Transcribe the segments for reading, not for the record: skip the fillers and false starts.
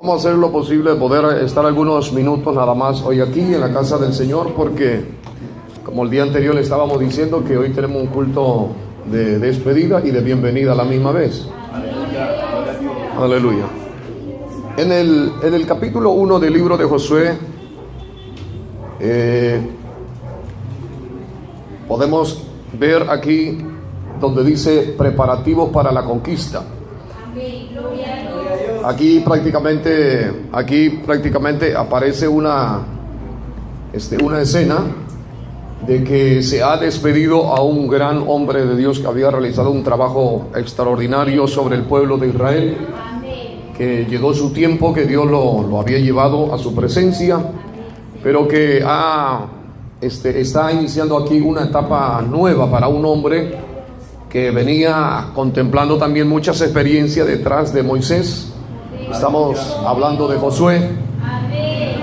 Vamos a hacer lo posible de poder estar algunos minutos nada más hoy aquí en la casa del Señor, porque como el día anterior le estábamos diciendo que hoy tenemos un culto de despedida y de bienvenida a la misma vez. Aleluya. En el capítulo 1 del libro de Josué podemos ver aquí donde dice preparativos para la conquista. Aquí prácticamente aparece una escena de que se ha despedido a un gran hombre de Dios que había realizado un trabajo extraordinario sobre el pueblo de Israel, que llegó su tiempo, que Dios lo había llevado a su presencia, pero que está iniciando aquí una etapa nueva para un hombre que venía contemplando también muchas experiencias detrás de Moisés. Estamos hablando de Josué,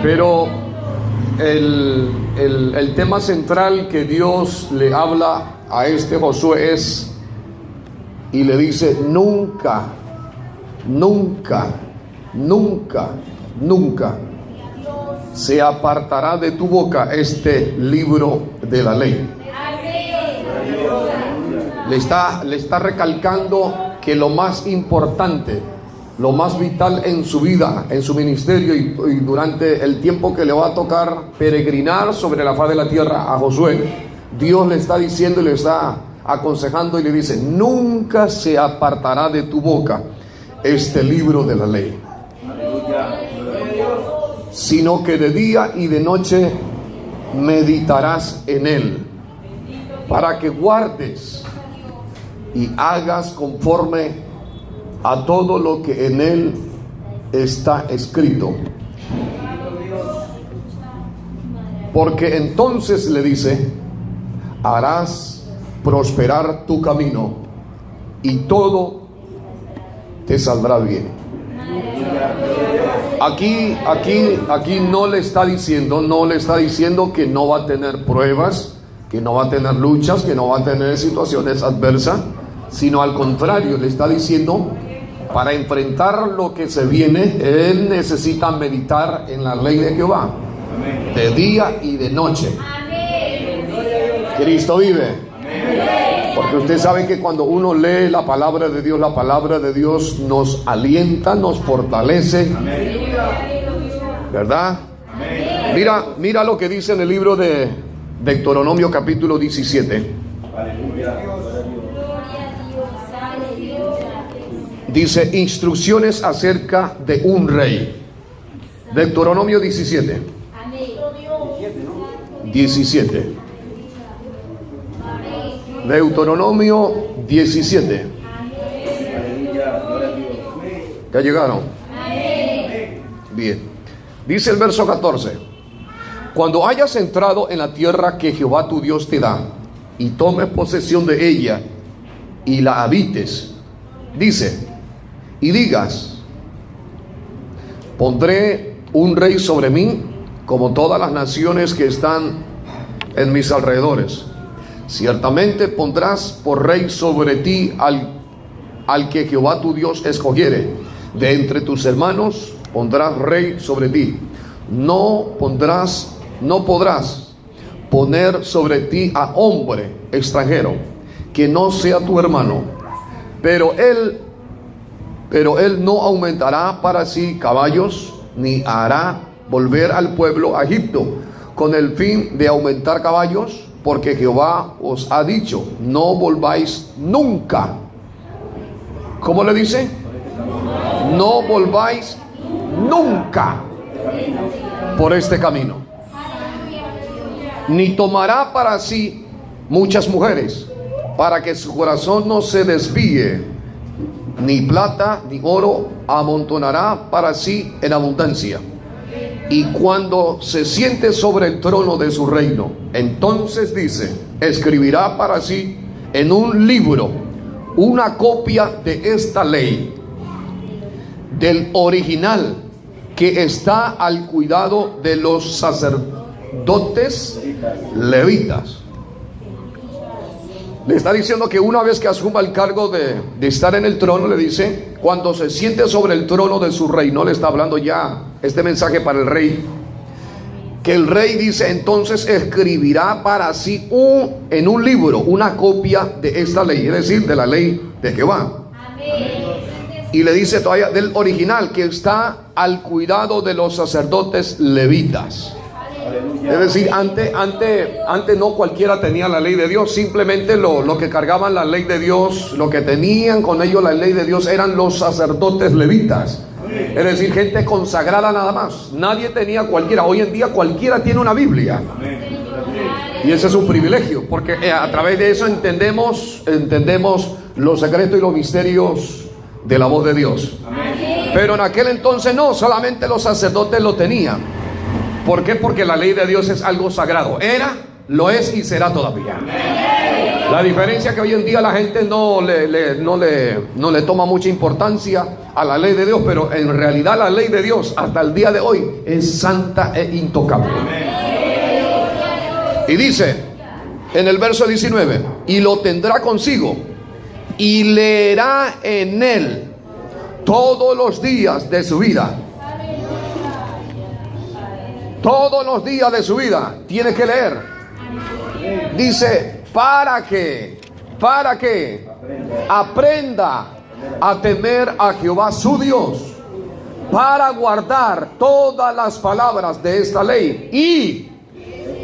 pero el tema central que Dios le habla a este Josué es, y le dice: nunca se apartará de tu boca este libro de la ley. Le está recalcando que lo más importante, lo más vital en su vida, en su ministerio y durante el tiempo que le va a tocar peregrinar sobre la faz de la tierra a Josué, Dios le está diciendo y le está aconsejando y le dice: nunca se apartará de tu boca este libro de la ley, sino que de día y de noche meditarás en él, para que guardes y hagas conforme a todo lo que en él está escrito. Porque entonces, le dice, harás prosperar tu camino y todo te saldrá bien. Aquí no le está diciendo que no va a tener pruebas, que no va a tener luchas, que no va a tener situaciones adversas, sino al contrario, le está diciendo: para enfrentar lo que se viene, él necesita meditar en la ley de Jehová, de día y de noche. Cristo vive. Porque usted sabe que cuando uno lee la palabra de Dios nos alienta, nos fortalece, ¿verdad? Mira lo que dice en el libro de Deuteronomio capítulo 17. Dice: instrucciones acerca de un rey. Deuteronomio 17. Deuteronomio 17. ¿Ya llegaron? Bien. Dice el verso 14: cuando hayas entrado en la tierra que Jehová tu Dios te da, y tomes posesión de ella, y la habites, dice, y digas: pondré un rey sobre mí, como todas las naciones que están en mis alrededores. Ciertamente pondrás por rey sobre ti al que Jehová tu Dios escogiere. De entre tus hermanos pondrás rey sobre ti. No podrás poner sobre ti a hombre extranjero que no sea tu hermano, pero él no aumentará para sí caballos, ni hará volver al pueblo a Egipto con el fin de aumentar caballos, porque Jehová os ha dicho: no volváis nunca. ¿Cómo le dice? No volváis nunca por este camino. Ni tomará para sí muchas mujeres, para que su corazón no se desvíe, ni plata ni oro amontonará para sí en abundancia. Y cuando se siente sobre el trono de su reino, entonces dice, escribirá para sí en un libro una copia de esta ley, del original que está al cuidado de los sacerdotes levitas. Le está diciendo que una vez que asuma el cargo de estar en el trono, le dice, cuando se siente sobre el trono de su reino, le está hablando ya este mensaje para el rey, que el rey dice, entonces escribirá para sí en un libro una copia de esta ley, es decir, de la ley de Jehová. Y le dice todavía del original, que está al cuidado de los sacerdotes levitas. Es decir, antes no cualquiera tenía la ley de Dios, simplemente lo que cargaban la ley de Dios, lo que tenían con ellos la ley de Dios eran los sacerdotes levitas. Es decir, gente consagrada nada más. Nadie tenía cualquiera. Hoy en día cualquiera tiene una Biblia. Y ese es un privilegio, porque a través de eso entendemos los secretos y los misterios de la voz de Dios. Pero en aquel entonces no, solamente los sacerdotes lo tenían. ¿Por qué? Porque la ley de Dios es algo sagrado. Era, lo es y será todavía. La diferencia es que hoy en día la gente no le toma mucha importancia a la ley de Dios, pero en realidad la ley de Dios hasta el día de hoy es santa e intocable. Y dice en el verso 19, y lo tendrá consigo y leerá en él todos los días de su vida. Todos los días de su vida tiene que leer. Dice, para que aprenda a temer a Jehová su Dios, para guardar todas las palabras de esta ley y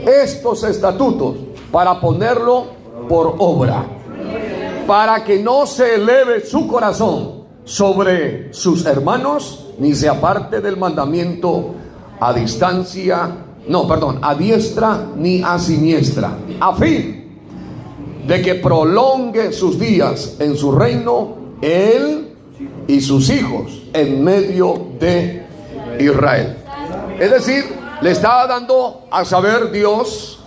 estos estatutos, para ponerlo por obra, para que no se eleve su corazón sobre sus hermanos, ni se aparte del mandamiento a diestra ni a siniestra, a fin de que prolongue sus días en su reino, él y sus hijos en medio de Israel. Es decir, le estaba dando a saber Dios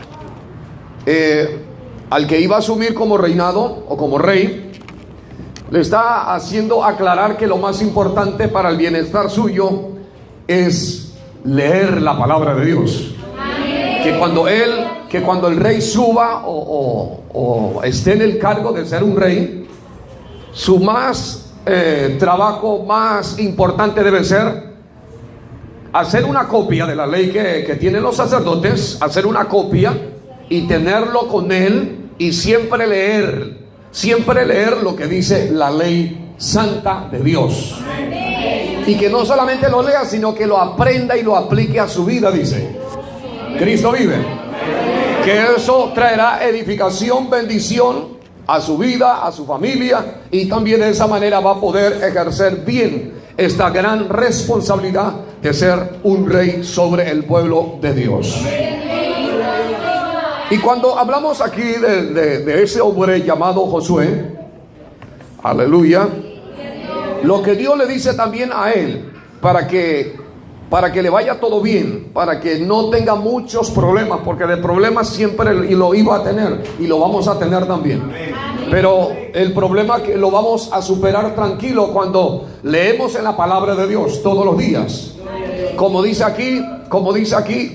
al que iba a asumir como reinado o como rey, le está haciendo aclarar que lo más importante para el bienestar suyo es leer la palabra de Dios. Que cuando el rey suba o esté en el cargo de ser un rey, su trabajo más importante debe ser hacer una copia de la ley que tienen los sacerdotes, hacer una copia y tenerlo con él y siempre leer lo que dice la ley santa de Dios. Y que no solamente lo lea, sino que lo aprenda y lo aplique a su vida, dice. Cristo vive. Que eso traerá edificación, bendición a su vida, a su familia, y también de esa manera va a poder ejercer bien esta gran responsabilidad de ser un rey sobre el pueblo de Dios. Y cuando hablamos aquí de ese hombre llamado Josué, aleluya, lo que Dios le dice también a él, para que le vaya todo bien, para que no tenga muchos problemas, porque de problemas siempre lo iba a tener y lo vamos a tener también. Pero el problema que lo vamos a superar tranquilo cuando leemos en la palabra de Dios todos los días. Como dice aquí,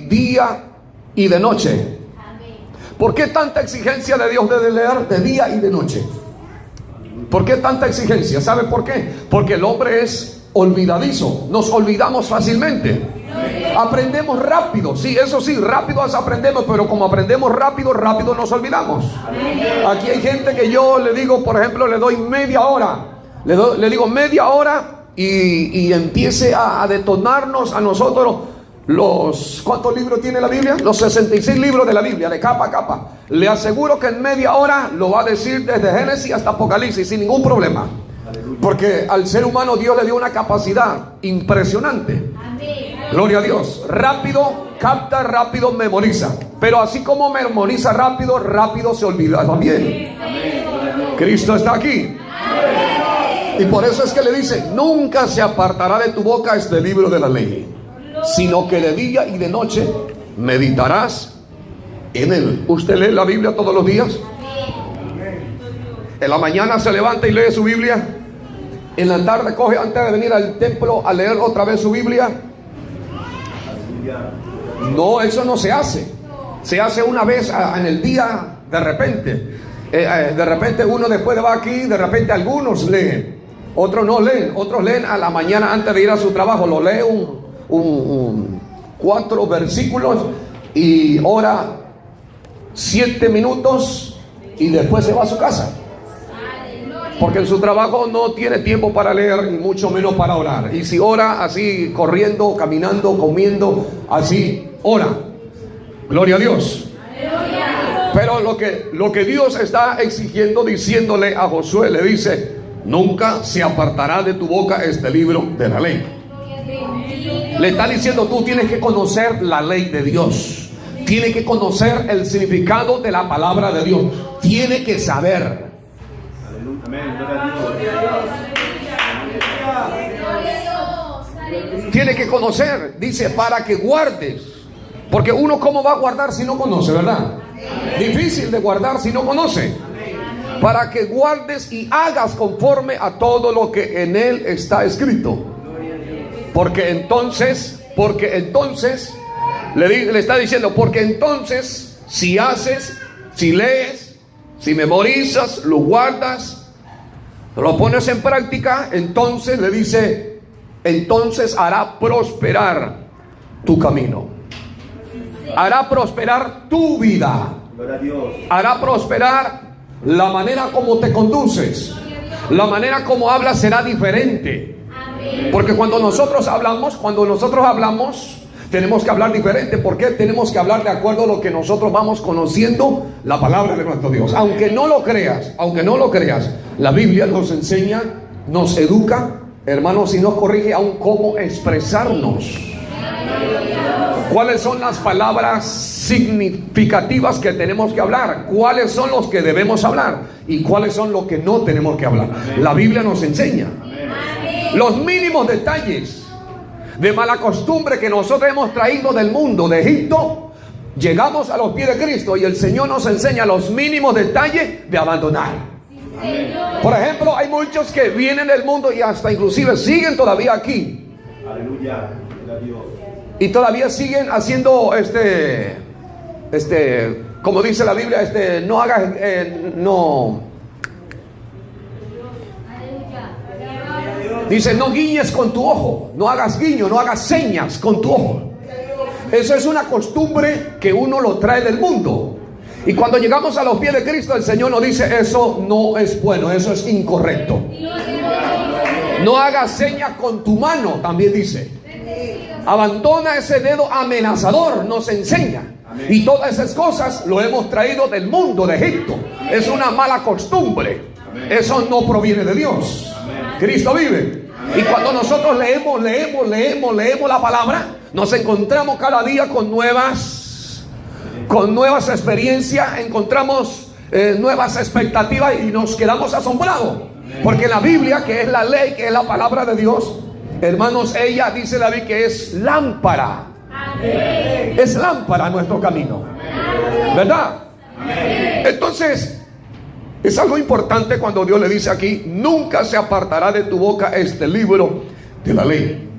día y de noche. ¿Por qué tanta exigencia de Dios de leer de día y de noche? ¿Por qué tanta exigencia? ¿Sabe por qué? Porque el hombre es olvidadizo. Nos olvidamos fácilmente. Aprendemos rápido. Sí, eso sí, rápido aprendemos. Pero como aprendemos rápido nos olvidamos. Aquí hay gente que yo le digo, por ejemplo, le doy media hora. Le digo media hora y empiece a detonarnos a nosotros ¿cuántos libros tiene la Biblia? Los 66 libros de la Biblia, de capa a capa. Le aseguro que en media hora lo va a decir desde Génesis hasta Apocalipsis sin ningún problema. Porque al ser humano Dios le dio una capacidad impresionante. Gloria a Dios. Rápido capta, rápido memoriza. Pero así como memoriza rápido se olvida también. Cristo está aquí. Y por eso es que le dice, nunca se apartará de tu boca este libro de la ley, sino que de día y de noche meditarás en él. ¿Usted lee la Biblia todos los días? En la mañana se levanta y lee su Biblia. En la tarde coge antes de venir al templo a leer otra vez su Biblia. No, eso no se hace. Se hace una vez en el día de repente. De repente uno después va aquí, de repente algunos leen, otros no leen, otros leen a la mañana antes de ir a su trabajo, lo lee 4 versículos y ora 7 minutos y después se va a su casa. Porque en su trabajo no tiene tiempo para leer y mucho menos para orar. Y si ora así, corriendo, caminando, comiendo, así, ora. Gloria a Dios. Pero lo que Dios está exigiendo, diciéndole a Josué, le dice: nunca se apartará de tu boca este libro de la ley. Le está diciendo: tú tienes que conocer la ley de Dios. Tienes que conocer el significado de la palabra de Dios. Tienes que saber. Tiene que conocer, dice, para que guardes. Porque uno, ¿cómo va a guardar si no conoce, verdad? Difícil de guardar si no conoce. Para que guardes y hagas conforme a todo lo que en él está escrito. Porque entonces le está diciendo, porque entonces si haces, si lees, si memorizas, lo guardas, lo pones en práctica, entonces le dice, entonces hará prosperar tu camino. Hará prosperar tu vida. Hará prosperar la manera como te conduces. La manera como hablas será diferente. Porque cuando nosotros hablamos, tenemos que hablar diferente. ¿Por qué? Tenemos que hablar de acuerdo a lo que nosotros vamos conociendo, la palabra de nuestro Dios. Aunque no lo creas, la Biblia nos enseña, nos educa, hermanos, y nos corrige aún cómo expresarnos. ¿Cuáles son las palabras significativas que tenemos que hablar? ¿Cuáles son los que debemos hablar? ¿Y cuáles son los que no tenemos que hablar? La Biblia nos enseña los mínimos detalles de mala costumbre que nosotros hemos traído del mundo, de Egipto. Llegamos a los pies de Cristo y el Señor nos enseña los mínimos detalles de abandonar. Por ejemplo, hay muchos que vienen del mundo y hasta inclusive siguen todavía aquí. Aleluya. Y todavía siguen haciendo como dice la Biblia, no hagas, dice, no guiñes con tu ojo, no hagas guiño, no hagas señas con tu ojo. Eso es una costumbre que uno lo trae del mundo. Y cuando llegamos a los pies de Cristo, el Señor nos dice, eso no es bueno, eso es incorrecto. No hagas señas con tu mano, también dice. Abandona ese dedo amenazador, nos enseña. Y todas esas cosas lo hemos traído del mundo, de Egipto. Es una mala costumbre. Eso no proviene de Dios. Cristo vive. Y cuando nosotros leemos la palabra, nos encontramos cada día con nuevas experiencias, encontramos nuevas expectativas y nos quedamos asombrados. Porque la Biblia, que es la ley, que es la palabra de Dios, hermanos, ella dice David que es lámpara. Amén. Es lámpara a nuestro camino. Amén. ¿Verdad? Amén. Entonces, es algo importante cuando Dios le dice aquí, nunca se apartará de tu boca este libro de la ley.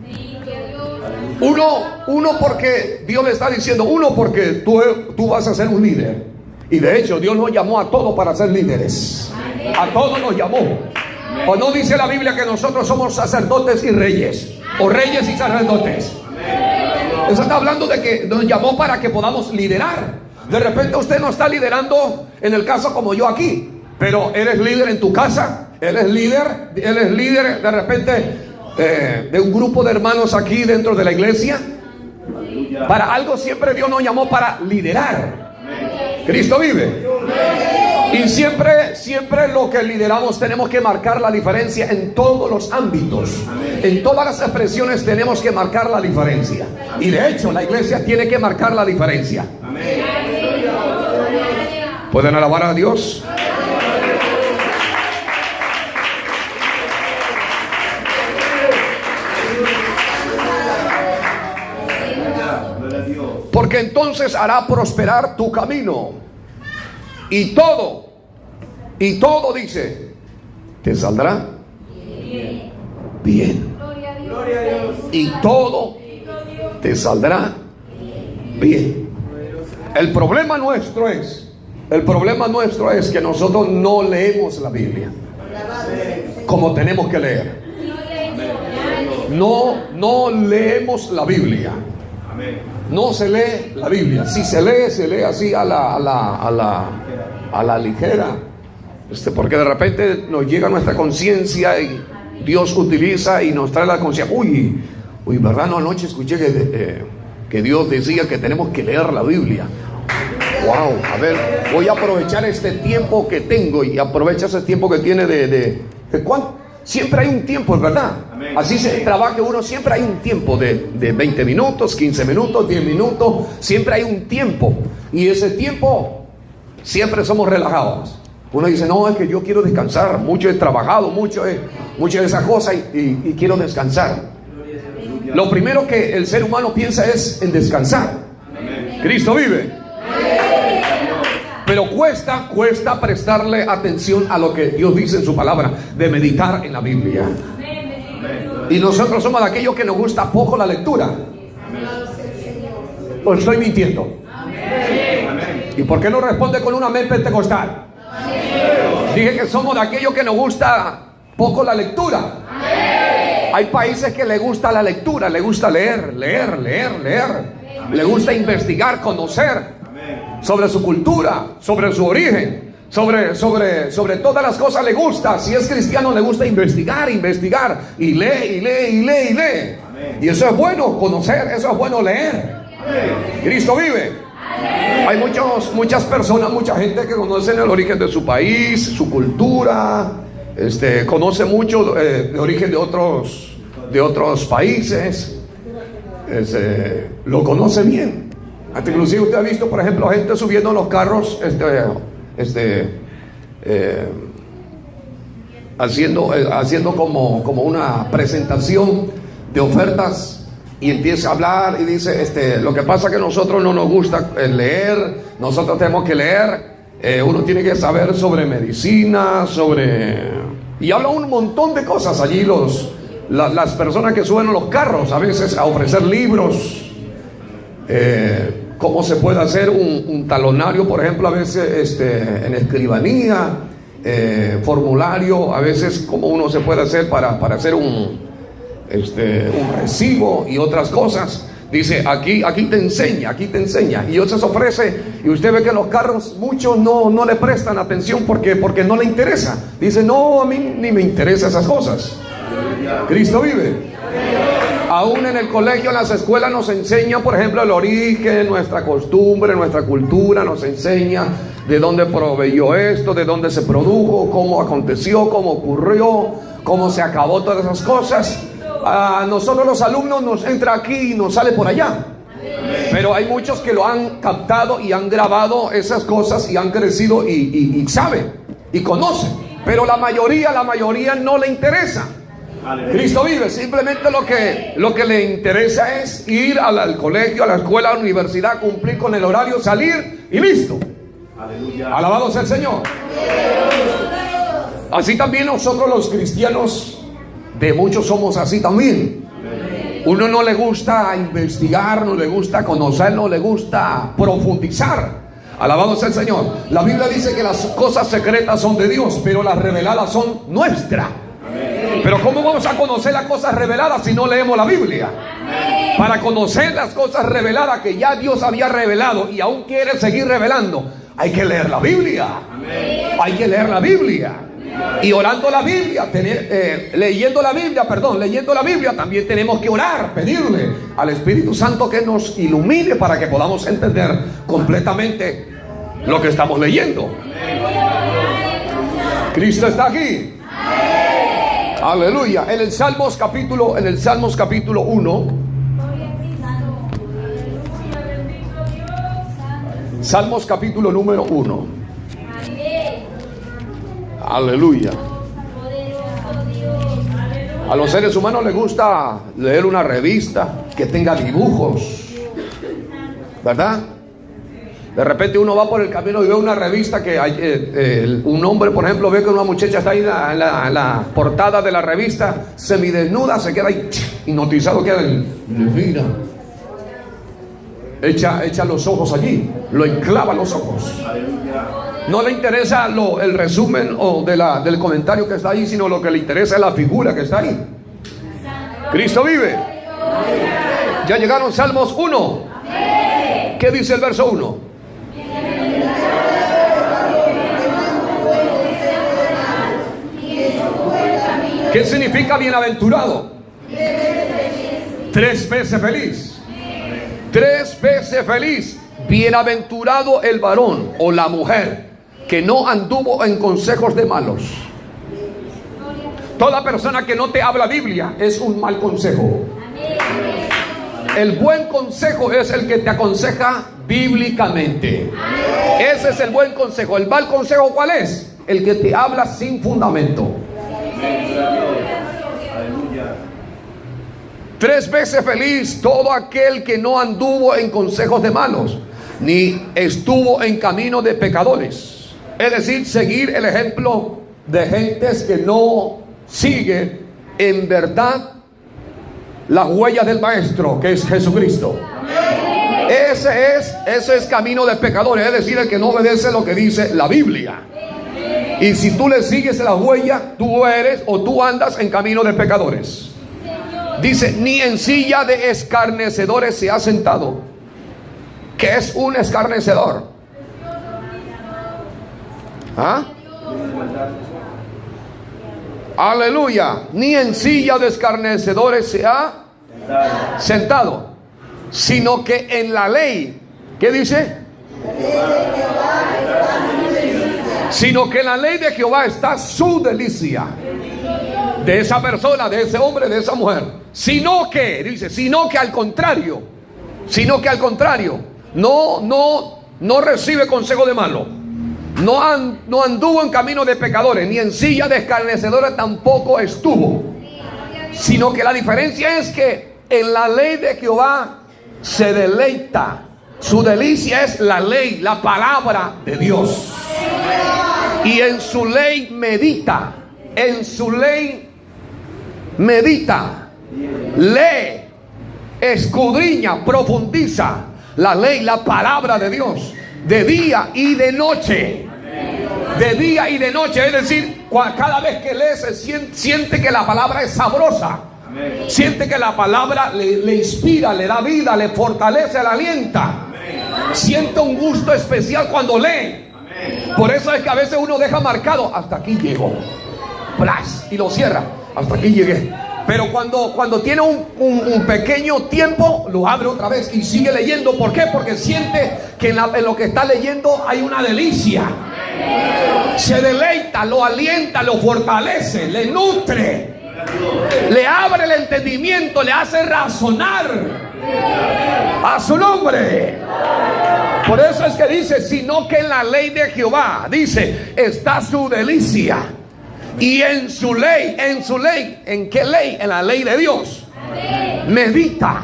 Uno porque Dios le está diciendo, porque tú vas a ser un líder. Y de hecho Dios nos llamó a todos para ser líderes. A todos nos llamó. ¿O no dice la Biblia que nosotros somos sacerdotes y reyes? O reyes y sacerdotes. Eso está hablando de que nos llamó para que podamos liderar. De repente usted no está liderando, en el caso como yo aquí, pero eres líder en tu casa, eres líder de repente de un grupo de hermanos aquí dentro de la iglesia. Para algo siempre Dios nos llamó, para liderar. Cristo vive. Y siempre lo que lideramos tenemos que marcar la diferencia en todos los ámbitos. En todas las expresiones tenemos que marcar la diferencia. Y de hecho la iglesia tiene que marcar la diferencia. ¿Pueden alabar a Dios? Porque entonces hará prosperar tu camino. Y todo dice, te saldrá bien. Y todo te saldrá bien. El problema nuestro es El problema nuestro es que nosotros no leemos la Biblia como tenemos que leer. No leemos la Biblia. No se lee la Biblia. Si se lee así a la ligera. Porque de repente nos llega nuestra conciencia y Dios utiliza y nos trae la conciencia. Uy, ¿verdad? No, anoche escuché que Dios decía que tenemos que leer la Biblia. Wow, a ver, voy a aprovechar este tiempo que tengo. Y aprovecha ese tiempo que tiene ¿de cuánto? Siempre hay un tiempo, es verdad. Amén. Así se trabaja uno, siempre hay un tiempo de 20 minutos, 15 minutos, 10 minutos. Siempre hay un tiempo. Y ese tiempo siempre somos relajados. Uno dice, no, es que yo quiero descansar. Mucho he trabajado, mucho de esas cosas y quiero descansar. Lo primero que el ser humano piensa es en descansar. Amén. Cristo vive. Pero cuesta prestarle atención a lo que Dios dice en su palabra, de meditar en la Biblia. Y nosotros somos de aquellos que nos gusta poco la lectura. ¿O estoy mintiendo? ¿Y por qué no responde con un amén pentecostal? Dije que somos de aquellos que nos gusta poco la lectura. Hay países que les gusta la lectura, les gusta leer. Le gusta investigar, conocer sobre su cultura, sobre su origen, sobre todas las cosas le gusta. Si es cristiano le gusta investigar y lee. Y eso es bueno conocer, eso es bueno leer. Cristo vive. Hay muchas personas, mucha gente que conocen el origen de su país, su cultura, conoce mucho de origen de otros países, lo conoce bien. Hasta inclusive usted ha visto, por ejemplo, gente subiendo en los carros, haciendo como una presentación de ofertas, y empieza a hablar y dice, lo que pasa es que nosotros no nos gusta leer, nosotros tenemos que leer, uno tiene que saber sobre medicina, y habla un montón de cosas allí las personas que suben a los carros, a veces a ofrecer libros. Cómo se puede hacer un talonario, por ejemplo, a veces en escribanía, formulario, a veces cómo uno se puede hacer para hacer un recibo y otras cosas. Dice, aquí te enseña, y entonces ofrece, y usted ve que en los carros muchos no le prestan atención porque no le interesa. Dice, no, a mí ni me interesan esas cosas. Cristo vive. Aún en el colegio, en las escuelas nos enseña, por ejemplo, el origen, nuestra costumbre, nuestra cultura, nos enseña de dónde proveyó esto, de dónde se produjo, cómo aconteció, cómo ocurrió, cómo se acabó, todas esas cosas. A nosotros los alumnos nos entra aquí y nos sale por allá. Pero hay muchos que lo han captado y han grabado esas cosas y han crecido y saben y conocen. Pero la mayoría no le interesa. Cristo vive. Simplemente lo que le interesa es ir al colegio, a la escuela, a la universidad, cumplir con el horario, salir y listo. Aleluya. Alabado sea el Señor. Así también nosotros los cristianos, de muchos somos así también. Uno no le gusta investigar, no le gusta conocer, no le gusta profundizar. Alabado sea el Señor. La Biblia dice que las cosas secretas son de Dios, pero las reveladas son nuestras. Pero ¿cómo vamos a conocer las cosas reveladas si no leemos la Biblia? Para conocer las cosas reveladas que ya Dios había revelado y aún quiere seguir revelando, hay que leer la Biblia. Hay que leer la Biblia. Y orando la Biblia, leyendo la Biblia, también tenemos que orar, pedirle al Espíritu Santo que nos ilumine para que podamos entender completamente lo que estamos leyendo. Cristo está aquí. Aleluya. En el Salmos capítulo 1. Salmos capítulo número 1. Aleluya. A los seres humanos les gusta leer una revista que tenga dibujos, ¿verdad? De repente uno va por el camino y ve una revista que hay, un hombre, por ejemplo, ve que una muchacha está ahí en la portada de la revista, semidesnuda, se queda ahí hipnotizado, queda mira, echa los ojos allí, lo enclava los ojos. No le interesa el resumen o del comentario que está ahí, sino lo que le interesa es la figura que está ahí. Cristo vive. Ya llegaron Salmos 1. ¿Qué dice el verso 1? ¿Qué significa bienaventurado? 3 veces feliz. 3 veces feliz. Bienaventurado el varón o la mujer que no anduvo en consejos de malos. Toda persona que no te habla Biblia es un mal consejo. El buen consejo es el que te aconseja bíblicamente. Ese es el buen consejo. El mal consejo, ¿cuál es? El que te habla sin fundamento. 3 veces feliz todo aquel que no anduvo en consejos de malos, ni estuvo en camino de pecadores. Es decir, seguir el ejemplo de gentes que no siguen en verdad las huellas del Maestro, que es Jesucristo. Ese es camino de pecadores, es decir, el que no obedece lo que dice la Biblia. Y si tú le sigues la huella, tú eres o tú andas en camino de pecadores. Dice, ni en silla de escarnecedores se ha sentado. ¿Qué es un escarnecedor? ¿Ah? Aleluya. Ni en silla de escarnecedores se ha sentado, sino que en la ley, ¿qué dice? Sino que en la ley de Jehová está su delicia. De esa persona, de ese hombre, de esa mujer. Sino que, dice, sino que al contrario, no recibe consejo de malo. No anduvo en camino de pecadores, ni en silla de escarnecedores tampoco estuvo. Sino que la diferencia es que en la ley de Jehová se deleita. Su delicia es la ley, la palabra de Dios. Y en su ley medita. En su ley medita, lee, escudriña, profundiza la ley, la palabra de Dios, de día y de noche. De día y de noche, es decir, cada vez que lee siente que la palabra es sabrosa. Siente que la palabra le inspira, le da vida, le fortalece, le alienta. Siente un gusto especial cuando lee. Por eso es que a veces uno deja marcado, hasta aquí llegó, y lo cierra, hasta aquí llegué. Pero cuando tiene un pequeño tiempo, lo abre otra vez y sigue leyendo. ¿Por qué? Porque siente que en lo que está leyendo hay una delicia. Se deleita, lo alienta, lo fortalece, le nutre, le abre el entendimiento, le hace razonar a su nombre. Por eso es que dice, sino que en la ley de Jehová, dice, está su delicia. Y en su ley, ¿en qué ley? En la ley de Dios. Medita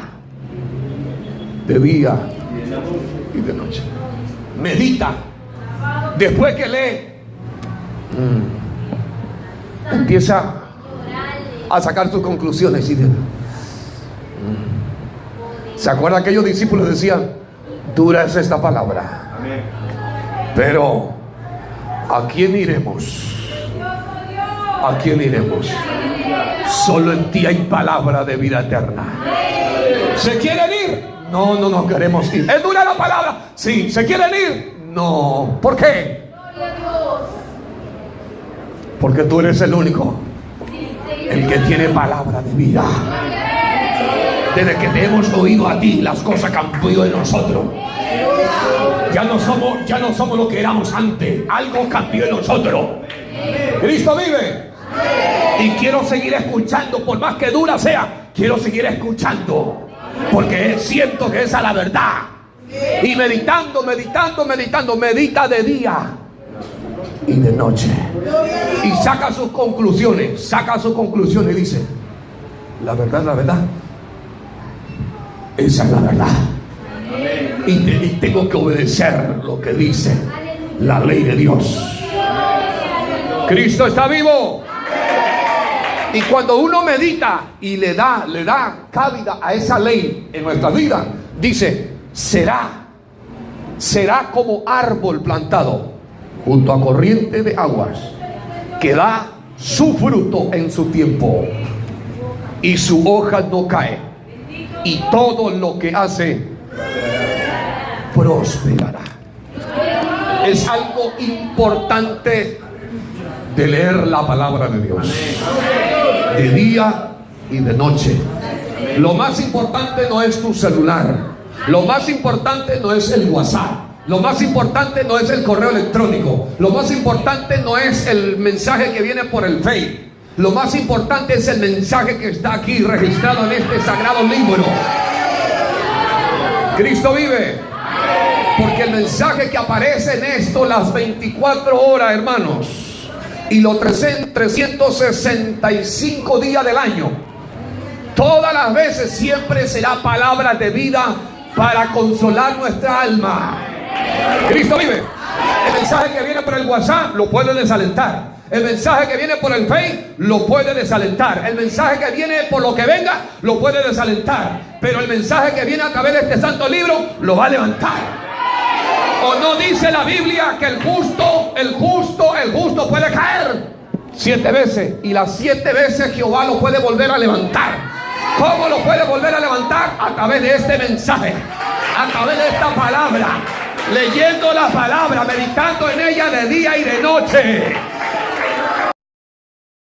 de día y de noche. Medita. Después que lee, empieza a sacar sus conclusiones. ¿Se acuerdan? Aquellos discípulos decían, dura es esta palabra, pero ¿a quién iremos? ¿A quién iremos? Solo en ti hay palabra de vida eterna. ¿Se quieren ir? No queremos ir. ¿Es dura la palabra? Sí. ¿Se quieren ir? No. ¿Por qué? Porque tú eres el único, el que tiene palabra de vida. Desde que te hemos oído a ti, las cosas cambió en nosotros. Ya no somos lo que éramos antes. Algo cambió en nosotros. Cristo vive. Y quiero seguir escuchando, por más que dura sea, quiero seguir escuchando, porque siento que esa es la verdad. Y meditando, medita de día y de noche. Y saca sus conclusiones y dice, la verdad, esa es la verdad. Y tengo que obedecer lo que dice la ley de Dios. Cristo está vivo. Y cuando uno medita y le da cabida a esa ley en nuestra vida, dice, será como árbol plantado junto a corriente de aguas, que da su fruto en su tiempo, y su hoja no cae, y todo lo que hace prosperará. Es algo importante de leer la palabra de Dios, de día y de noche. Lo más importante no es tu celular, lo más importante no es el WhatsApp, lo más importante no es el correo electrónico, lo más importante no es el mensaje que viene por el Facebook. Lo más importante es el mensaje que está aquí registrado en este sagrado libro. Cristo vive. Porque el mensaje que aparece en esto las 24 horas, hermanos, y los 365 días del año, todas las veces siempre será palabra de vida para consolar nuestra alma. Cristo vive. El mensaje que viene por el WhatsApp lo puede desalentar. El mensaje que viene por el Facebook lo puede desalentar. El mensaje que viene por lo que venga lo puede desalentar. Pero el mensaje que viene a través de este santo libro lo va a levantar. ¿O no dice la Biblia que el justo puede caer 7 veces? Y las 7 veces Jehová lo puede volver a levantar. ¿Cómo lo puede volver a levantar? A través de este mensaje, a través de esta palabra, leyendo la palabra, meditando en ella de día y de noche.